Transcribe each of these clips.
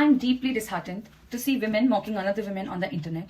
am deeply disheartened to see women mocking another women on the internet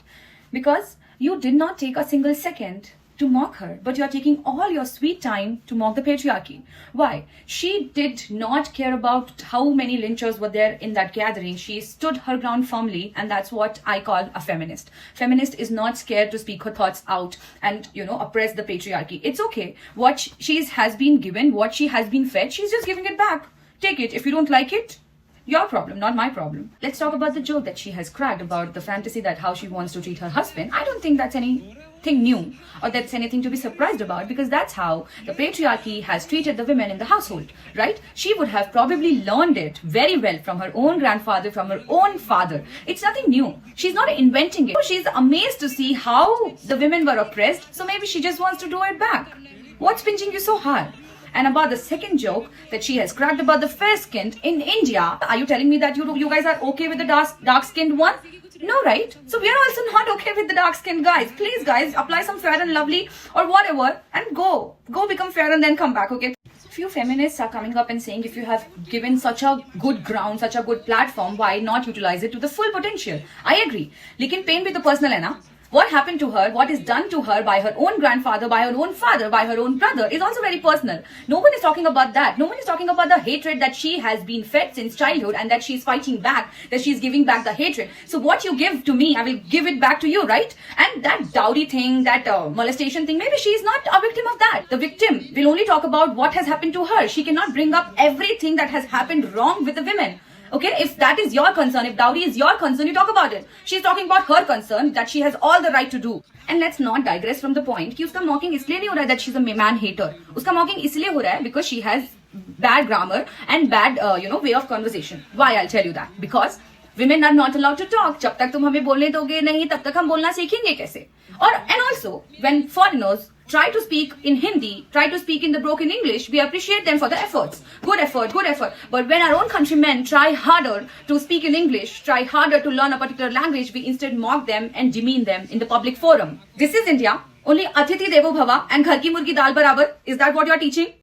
because you did not take a single second to mock her, but you are taking all your sweet time to mock the patriarchy. Why? She did not care about how many lynchers were there in that gathering. She stood her ground firmly, and that's what I call a feminist. Feminist is not scared to speak her thoughts out and, oppress the patriarchy. It's okay. What she has been given, what she has been fed, she's just giving it back. Take it. If you don't like it, your problem, not my problem. Let's talk about the joke that she has cracked about the fantasy that how she wants to treat her husband. I don't think that's anything new or that's anything to be surprised about, because that's how the patriarchy has treated the women in the household, right? She would have probably learned it very well from her own grandfather, from her own father. It's nothing new. She's not inventing it. She's amazed to see how the women were oppressed, so maybe she just wants to do it back. What's pinching you so hard? And about the second joke that she has cracked about the fair-skinned in India, are you telling me that you guys are okay with the dark-skinned one? No, right? So we are also not okay with the dark-skinned guys. Please, guys, apply some Fair and Lovely or whatever and go become fair and then come back, okay? Few feminists are coming up and saying if you have given such a good ground, such a good platform, why not utilize it to the full potential? I agree. Lekin pain bhi to personal hai na? What happened to her, what is done to her by her own grandfather, by her own father, by her own brother is also very personal. No one is talking about that. No one is talking about the hatred that she has been fed since childhood and that she's fighting back, that she's giving back the hatred. So what you give to me, I will give it back to you, right? And that dowry thing, that molestation thing, maybe she's not a victim of that. The victim will only talk about what has happened to her. She cannot bring up everything that has happened wrong with the women. Okay, if that is your concern, if dowry is your concern, you talk about it. She's talking about her concern that she has all the right to do. And let's not digress from the point कि उसका mocking इसलिए नहीं हो रहा है that she's a man hater. उसका mocking इसलिए हो रहा है because she has bad grammar and bad way of conversation. Why? I'll tell you that. Because women are not allowed to talk. जब तक तुम हमें बोलने दोगे नहीं, तब तक हम बोलना सीखेंगे कैसे? And also when foreigners try to speak in Hindi, try to speak in the broken English, we appreciate them for the efforts. Good effort, good effort. But when our own countrymen try harder to speak in English, try harder to learn a particular language, we instead mock them and demean them in the public forum. This is India. Only Atithi Devo Bhava and Ghar Ki Murgi Dal Barabar. Is that what you are teaching?